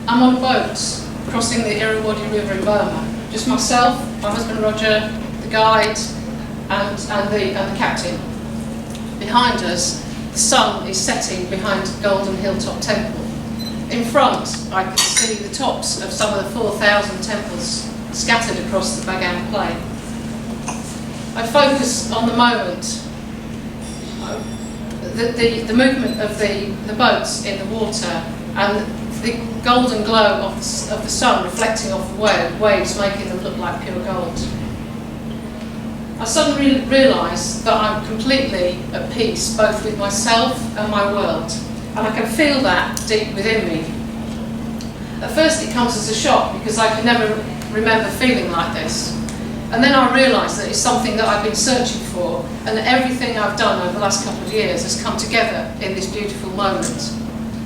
I'm on a boat crossing the Irrawaddy River in Burma. Just myself, my husband Roger, the guide, and the captain. Behind us, the sun is setting behind Golden Hilltop Temple. In front, I can see the tops of some of the 4,000 temples scattered across the Bagan Plain. I focus on the moment, the movement of the boats in the water, and the golden glow of the sun reflecting off the waves, making them look like pure gold. I suddenly realise that I'm completely at peace, both with myself and my world, and I can feel that deep within me. At first it comes as a shock, because I could never remember feeling like this. And then I realised that it's something that I've been searching for, and that everything I've done over the last couple of years has come together in this beautiful moment.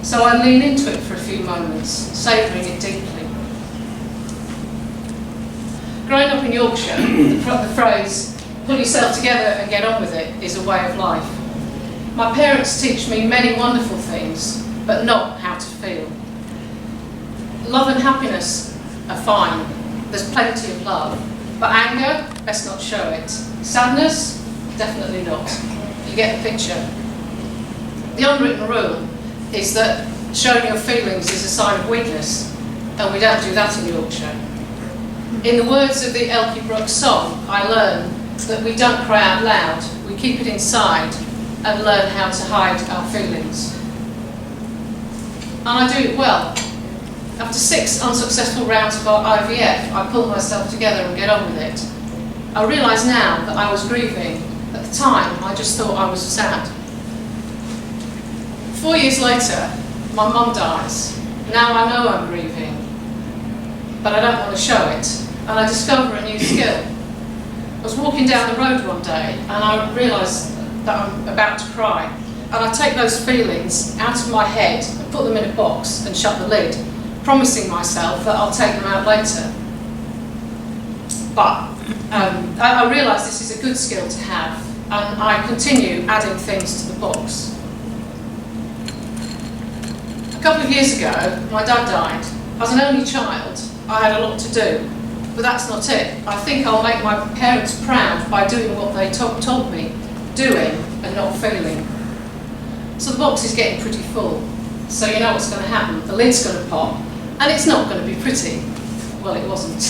So I lean into it for a few moments, savouring it deeply. Growing up in Yorkshire, the phrase, pull yourself together and get on with it, is a way of life. My parents teach me many wonderful things, but not how to feel. Love and happiness are fine, there's plenty of love, but anger, best not show it. Sadness, definitely not. You get the picture. The unwritten rule is that showing your feelings is a sign of weakness, and we don't do that in Yorkshire. In the words of the Elkie Brooks song, I learn that we don't cry out loud, we keep it inside and learn how to hide our feelings. And I do it well. After 6 unsuccessful rounds of IVF, I pull myself together and get on with it. I realise now that I was grieving. At the time, I just thought I was sad. 4 years later, my mum dies. Now I know I'm grieving, but I don't want to show it, and I discover a new skill. I was walking down the road one day, and I realised that I'm about to cry, and I take those feelings out of my head and put them in a box and shut the lid, promising myself that I'll take them out later. But I realise this is a good skill to have, and I continue adding things to the box. A couple of years ago, my dad died. As an only child, I had a lot to do, but that's not it. I think I'll make my parents proud by doing what they told me, doing and not feeling. So the box is getting pretty full, so you know what's going to happen. The lid's going to pop, and it's not going to be pretty. Well, it wasn't.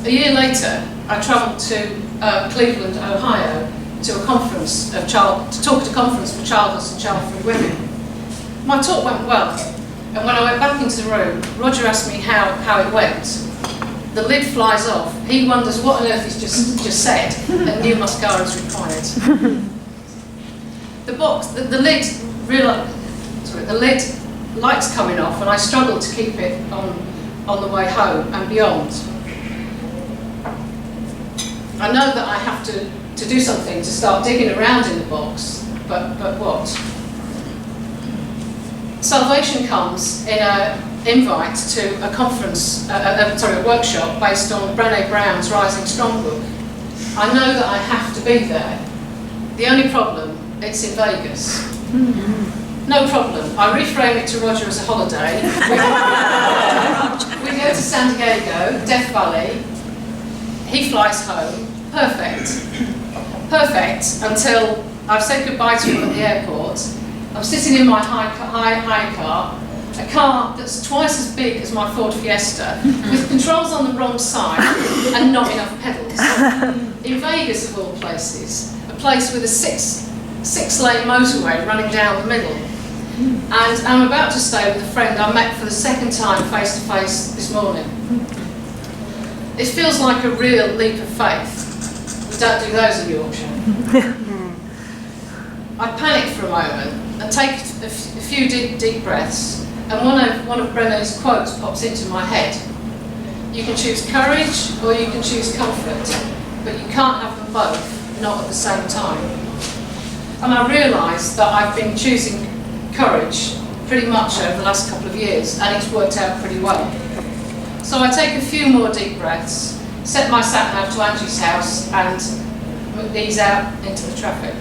A year later, I travelled to Cleveland, Ohio, to a conference to talk at a conference for childless and child-free women. My talk went well, and when I went back into the room, Roger asked me how it went. The lid flies off. He wonders what on earth he's just said, and new mascara is required. The lid lights coming off, and I struggle to keep it on the way home and beyond. I know that I have to do something to start digging around in the box, but what? Salvation comes in an invite to a conference, a workshop based on Brené Brown's Rising Strong book. I know that I have to be there. The only problem, it's in Vegas. No problem. I reframe it to Roger as a holiday. We go to San Diego, Death Valley. He flies home. Perfect. Perfect until I've said goodbye to him at the airport. I'm sitting in my high car, a car that's twice as big as my Ford Fiesta, with controls on the wrong side and not enough pedals. In Vegas, of all places, a place with a six-lane motorway running down the middle. And I'm about to stay with a friend I met for the second time face-to-face this morning. It feels like a real leap of faith. We don't do those in Yorkshire. I panic for a moment and take a few deep breaths, and one of Brené's quotes pops into my head. You can choose courage or you can choose comfort, but you can't have them both, not at the same time. And I realise that I've been choosing courage pretty much over the last couple of years, and it's worked out pretty well. So I take a few more deep breaths, set my sat-nav to Angie's house, and ease out into the traffic.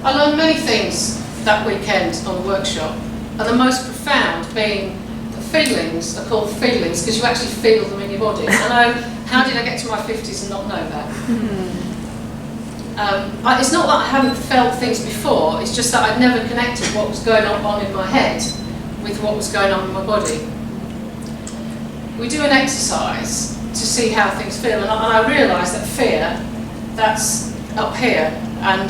I learned many things that weekend on the workshop. and the most profound being the feelings are called feelings because you actually feel them in your body. How did I get to my 50s and not know that? It's not that I haven't felt things before, it's just that I'd never connected what was going on in my head with what was going on in my body. We do an exercise to see how things feel, and I realised that fear, that's up here, and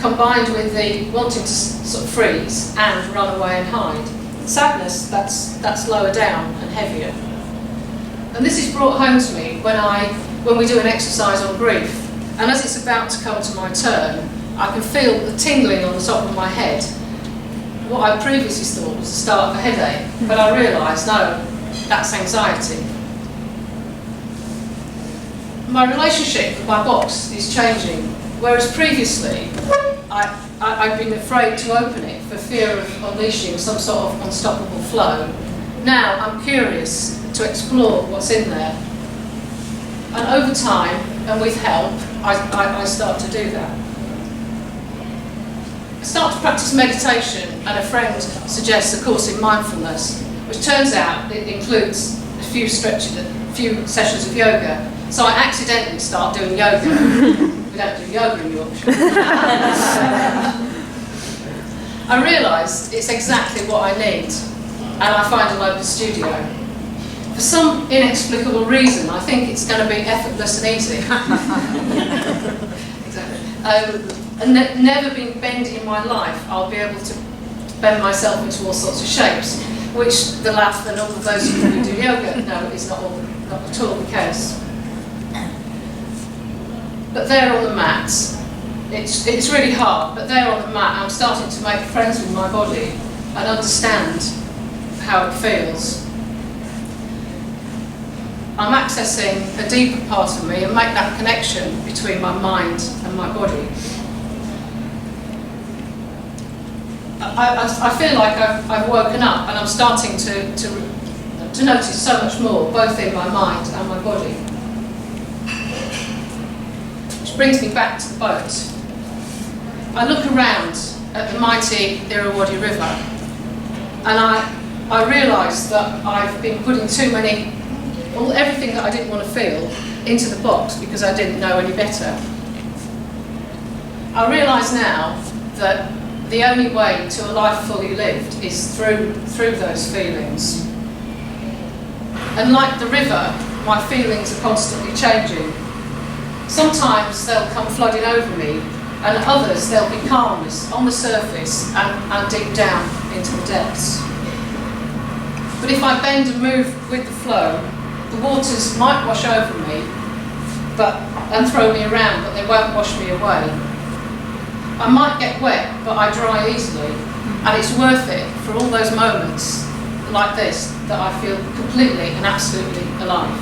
combined with the wanting to sort of freeze and run away and hide. Sadness, that's lower down and heavier. And this is brought home to me when we do an exercise on grief, and as it's about to come to my turn, I can feel the tingling on the top of my head. What I previously thought was the start of a headache, but I realised, no, that's anxiety. My relationship with my box is changing, whereas previously I'd been afraid to open it for fear of unleashing some sort of unstoppable flow. Now I'm curious to explore what's in there. And over time, and with help, I start to do that. I start to practice meditation, and a friend suggests a course in mindfulness, which turns out it includes a few sessions of yoga. So I accidentally start doing yoga. We don't do yoga in Yorkshire. I realised it's exactly what I need, and I find a local studio. For some inexplicable reason, I think it's going to be effortless and easy. Exactly. And never been bendy in my life, I'll be able to bend myself into all sorts of shapes, which the laugh and all of those who do yoga know is not at all the case. But there on the mat, it's really hard, but there on the mat I'm starting to make friends with my body and understand how it feels. I'm accessing a deeper part of me and make that connection between my mind and my body. I feel like I've woken up and I'm starting to notice so much more, both in my mind and my body. Which brings me back to the boat. I look around at the mighty Irrawaddy River and I realise that I've been putting everything that I didn't want to feel into the box because I didn't know any better. I realise now that the only way to a life fully lived is through those feelings. And like the river, my feelings are constantly changing. Sometimes they'll come flooding over me, and others there'll be calmness on the surface and deep down into the depths. But if I bend and move with the flow, the waters might wash over me and throw me around, but they won't wash me away. I might get wet, but I dry easily, and it's worth it for all those moments like this that I feel completely and absolutely alive.